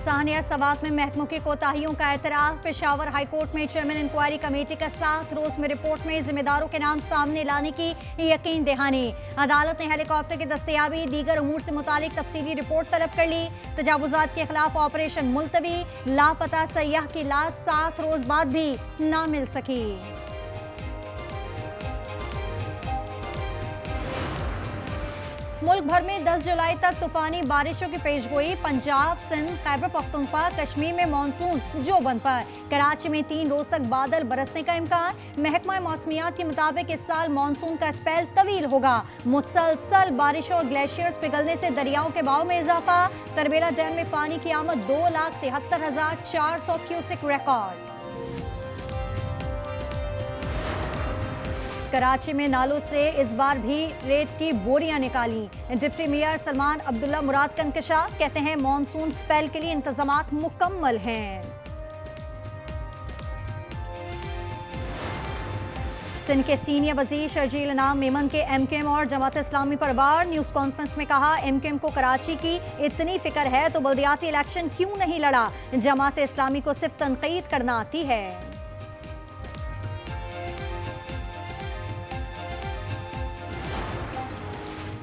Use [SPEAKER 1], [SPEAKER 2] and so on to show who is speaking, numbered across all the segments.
[SPEAKER 1] सानिया सवात में महकमों की कोताहियों का एतराफ। पेशावर हाईकोर्ट में चेयरमैन इंक्वायरी कमेटी का 7 रोज में रिपोर्ट में जिम्मेदारों के नाम सामने लाने की यकीन दहानी। अदालत ने हेलीकॉप्टर की दस्तयाबी दीगर उमूर से मुतालिक तफसीली रिपोर्ट तलब कर ली। तजावुजात के खिलाफ ऑपरेशन मुलतवी। लापता सयाह की लाश 7 रोज बाद भी ना मिल सकी। मुल्क भर में 10 जुलाई तक तूफानी बारिशों की पेशगोई। पंजाब, सिंध, खैबर पख्तूनख्वा, कश्मीर में मानसून जोबंद पर। कराची में 3 रोज तक बादल बरसने का इम्कान। महकमा मौसमियात के मुताबिक इस साल मानसून का स्पेल तवील होगा। मुसलसल बारिशों और ग्लेशियर्स पिघलने से दरियाओं के बहाव में इजाफा। तरबेला डैम में पानी की आमद 2,73,400 क्यूसेक रिकॉर्ड। कराची में नालों से इस बार भी रेत की बोरियां निकाली। डिप्टी मेयर सलमान अब्दुल्ला मुराद का इंकशाफ, कहते हैं मॉनसून स्पेल के लिए इंतजामात मुकम्मल हैं। सिंध के सीनियर वजीर शर्जील इनाम मेमन के MKM और जमात इस्लामी पर वार। न्यूज कॉन्फ्रेंस में कहा, MKM को कराची की इतनी फिक्र है तो बल्दियाती इलेक्शन क्यों नहीं लड़ा। जमात इस्लामी को सिर्फ तनकीद करना आती है।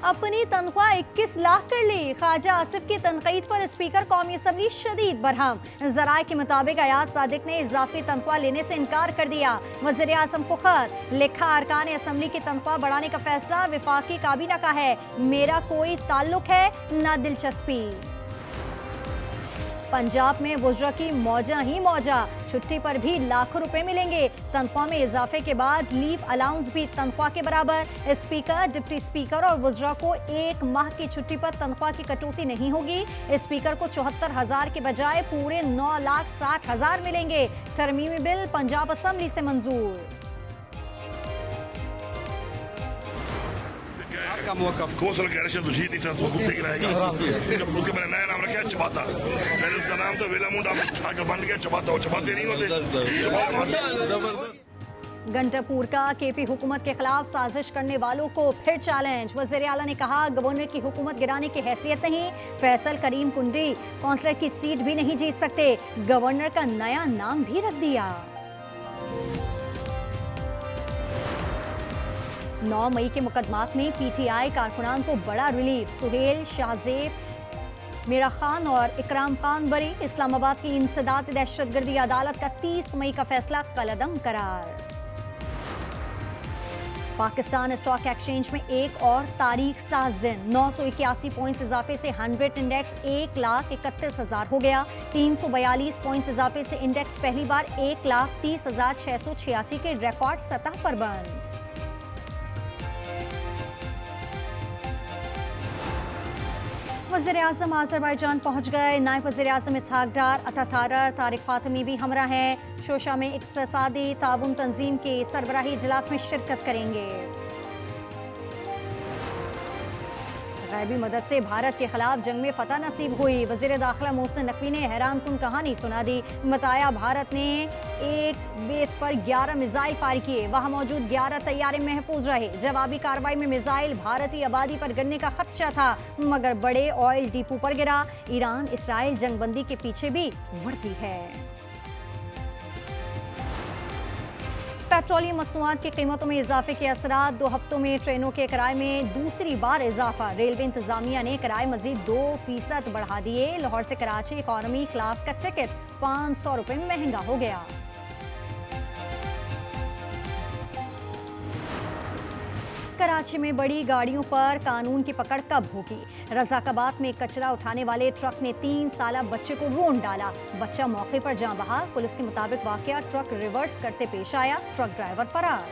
[SPEAKER 1] अपनी तनख्वाह 21 लाख कर ली। ख्वाजा आसिफ की तनकीद पर स्पीकर कौमी असम्बली शदीद बरहम। जराये के मुताबिक अयाज सादिक ने इजाफी तनख्वाह लेने से इनकार कर दिया। वज़ीर आज़म को खत लिखा, अरकान असम्बली की तनख्वाह बढ़ाने का फैसला विफाकी काबीना का है, मेरा कोई ताल्लुक है न दिलचस्पी। पंजाब में वुज़रा की मौजा ही मौजा। छुट्टी पर भी लाखों रुपए मिलेंगे। तनख्वाह में इजाफे के बाद लीव अलाउंस भी तनख्वाह के बराबर। स्पीकर, डिप्टी स्पीकर और वुज़रा को 1 माह की छुट्टी पर तनख्वाह की कटौती नहीं होगी। स्पीकर को 74,000 के बजाय पूरे 9,60,000 मिलेंगे। तरमीमी बिल पंजाब असम्बली से मंजूर।
[SPEAKER 2] कौशल कैरेशन तो जीत नहीं सकता, उसको देख रहेगा। उसका मैंने नया नाम रखा चबाता। पहले उसका नाम था वेला मुंडा, आगे बन गया चबाता। चबाते नहीं होते।
[SPEAKER 1] गंडापुर का KP हुकूमत के खिलाफ साजिश करने वालों को फिर चैलेंज। वज़ीर आला ने कहा, गवर्नर की हुकूमत गिराने की हैसियत नहीं। फैसल करीम कुंडी काउंसलर की सीट भी नहीं जीत सकते। गवर्नर का नया नाम भी रख दिया। 9 मई के मुकदमात में PTI कारकुनान को बड़ा रिलीफ। सुहेल, शाहजेब, मीरा खान और इकराम खान बरी। इस्लामाबाद की इंसदाद दहशतगर्दी अदालत का 30 मई का फैसला कलअदम करार। पाकिस्तान स्टॉक एक्सचेंज में एक और तारीख साज दिन। 981 पॉइंट्स इजाफे से 100 इंडेक्स 1,31,000 हो गया। 342 पॉइंट्स इजाफे से इंडेक्स पहली बार 1,30,686 के रिकॉर्ड सतह पर बंद। वज़ीर आज़म आज़रबाईजान पहुँच गए। नायब वज़ीर आज़म इसहाक डार, अतातारा, तारिक फातमी भी हमरा हैं। शोशा में इक़्तिसादी ताउन तंजीम के सरबराही इजलास में शिरकत करेंगे। गैबी मदद से भारत के खिलाफ जंग में फतह नसीब हुई। वज़ीर दाखिला मोहसिन नकवी ने हैरानकुन कहानी सुना दी। बताया, भारत ने एक बेस पर 11 मिसाइल फायर किए, वहां मौजूद 11 तैयारे महफूज रहे। जवाबी कार्रवाई में मिसाइल भारतीय आबादी पर गिरने का खदशा था, मगर बड़े ऑयल डिपो पर गिरा। ईरान इसराइल जंगबंदी के पीछे भी वर्दी है। पेट्रोलियम मसनूआत की कीमतों में इजाफे के असरात। 2 हफ्तों में ट्रेनों के किराए में दूसरी बार इजाफा। रेलवे इंतजामिया ने किराए मजीद 2% बढ़ा दिए। लाहौर से कराची इकॉनमी क्लास का टिकट 500 रुपए महंगा हो गया। कराची में बड़ी गाड़ियों पर कानून की पकड़ कब होगी। रज़ाकाबाद में कचरा उठाने वाले ट्रक ने 3 साला बच्चे को रोंद डाला। बच्चा मौके पर जान बहा। पुलिस के मुताबिक वाकया ट्रक रिवर्स करते पेश आया। ट्रक ड्राइवर फरार।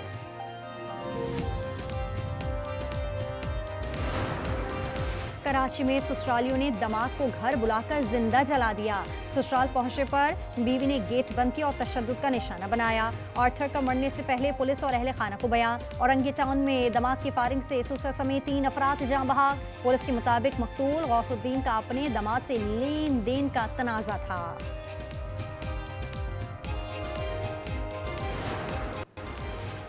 [SPEAKER 1] कराची में ससुरालियों ने दामाद को घर बुलाकर जिंदा जला दिया। ससुराल पहुंचने पर बीवी ने गेट बंद किया और तशद्दुद का निशाना बनाया। आर्थर का मरने से पहले पुलिस और अहले खाना को बयान। औरंगी टाउन में दामाद की फायरिंग से ससुर समेत 3 अफराद जान बहा। पुलिस के मुताबिक मकतूल गौसुद्दीन का अपने दामाद से लेन देन का तनाजा था।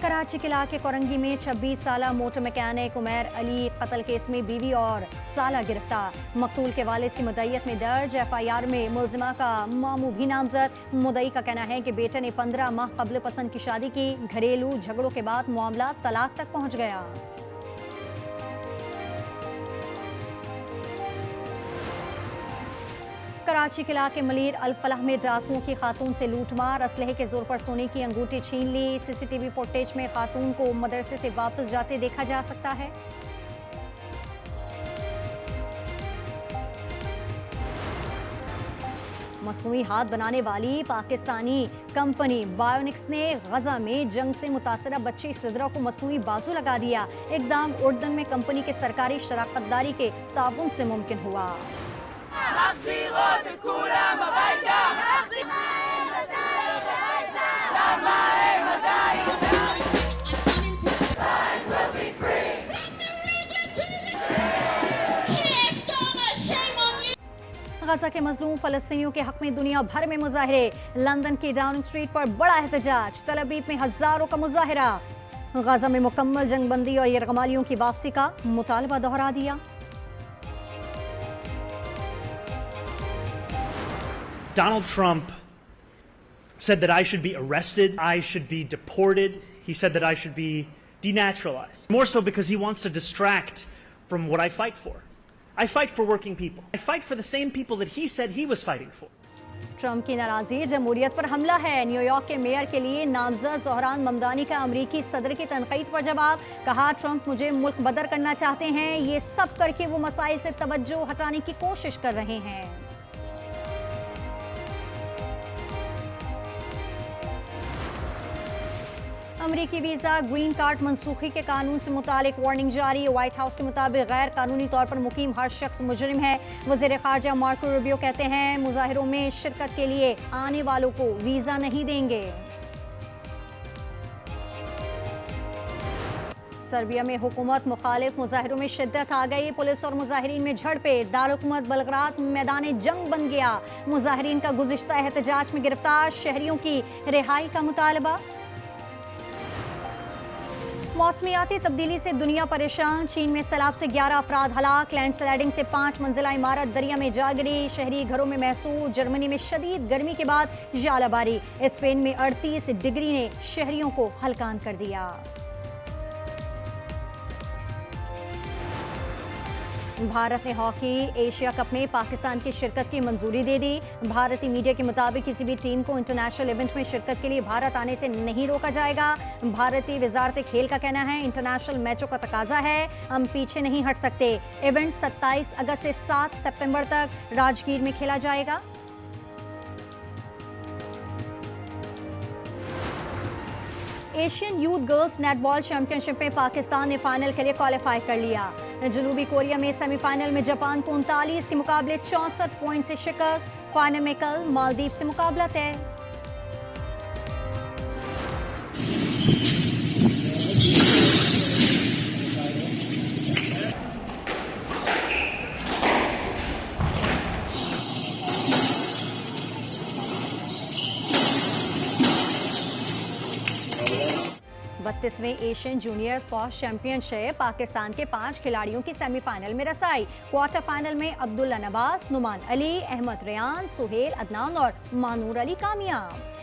[SPEAKER 1] कराची के इलाके कोरंगी में 26 साला मोटर मैकेनिक उमैर अली कत्ल केस में बीवी और साला गिरफ्तार। मकतूल के वालिद की मुद्दईयत में दर्ज FIR में मुलजिमा का मामू भी नामजद। मुद्दई का कहना है कि बेटे ने 15 माह कब्ल पसंद की शादी की। घरेलू झगड़ों के बाद मामला तलाक तक पहुंच गया। कराची के इलाके मलीर अल फलाह में डाकुओं की खातून से लूटमार। असलहे के जोर पर सोने की अंगूठी छीन ली। CCTV फुटेज में खातून को मदरसे से वापस जाते देखा जा सकता है। मसनूई हाथ बनाने वाली पाकिस्तानी कंपनी बायोनिक्स ने गजा में जंग से मुतासरा बच्ची सिदरा को मसनूई बाजू लगा दिया। इकदाम उर्दन में कंपनी के सरकारी शराकतदारी के ताबुन से मुमकिन हुआ। गजा के मजलूम फलस्तीनियों के हक में दुनिया भर में मुजाहरे। लंदन की डाउनिंग स्ट्रीट पर बड़ा एहतजाज। तल अवीव में हजारों का मुजाहरा। गजा में मुकम्मल जंगबंदी और यरगमालियों की वापसी का मुतालबा दोहरा दिया।
[SPEAKER 3] Donald Trump said that I should be arrested, I should be deported. He said that I should be denaturalized. More so because he wants to distract from what I fight for. I fight for working people. I fight for the same people that he said he was fighting for.
[SPEAKER 1] Trump की नाराजगी जमहूरियत पर हमला है। New York के mayor के लिए नामजद ज़ोहरान ममदानी का अमरीकी सदर की तनकीद पर जवाब। कहा, ट्रंप मुझे मुल्क बदर करना चाहते हैं। ये सब करके वो मसाइल से तवज्जो हटाने की कोशिश कर रहे हैं। अमरीकी वीजा ग्रीन कार्ड मनसूखी के कानून से मुतालिक वार्निंग जारी। व्हाइट हाउस के मुताबिक गैर कानूनी तौर पर मुकीम हर शख्स मुजरिम है। वज़ीर ख़ारजा मार्को रूबियो कहते हैं, मुजाहिरों में शिरकत के लिए आने वालों को वीजा नहीं देंगे। सर्बिया में हुकूमत मुखालिफ मुजाहिरों में शिद्दत आ गई। पुलिस और मुजाहिरीन में झड़पें। दारुल-हुकूमत बलग्राद मैदान जंग बन गया। मुजाहिरीन का गुज़िश्ता एहतजाज में गिरफ्तार शहरियों की रिहाई का मुतालबा। मौसमियाती तब्दीली से दुनिया परेशान। चीन में सैलाब से 11 अफराद हलाक। लैंडस्लाइडिंग से 5 मंजिला इमारत दरिया में जा गिरी। शहरी घरों में महसूस। जर्मनी में शदीद गर्मी के बाद जालाबारी। स्पेन में 38 डिग्री ने शहरियों को हलकान कर दिया। भारत ने हॉकी एशिया कप में पाकिस्तान की शिरकत की मंजूरी दे दी। भारतीय मीडिया के मुताबिक किसी भी टीम को इंटरनेशनल इवेंट में शिरकत के लिए भारत आने से नहीं रोका जाएगा। भारतीय वजारत खेल का कहना है, इंटरनेशनल मैचों का तकाजा है, हम पीछे नहीं हट सकते। इवेंट 27 अगस्त से 7 सितंबर तक राजगीर में खेला जाएगा। Asian youth girls netball championship में पाकिस्तान ने फाइनल के लिए क्वालिफाई कर लिया। जनूबी कोरिया में सेमीफाइनल में जापान को 39 के मुकाबले 64 पॉइंट से शिकस्त। फाइनल में कल मालदीव से मुकाबला तय। बत्तीसवें Asian junior squash championship Pakistan के 5 खिलाड़ियों की सेमीफाइनल में रसाई। क्वार्टर फाइनल में अब्दुल्ला नवाज, नुमान अली, अहमद रेयान, सुहेल अदनान और मानूर अली कामयाब।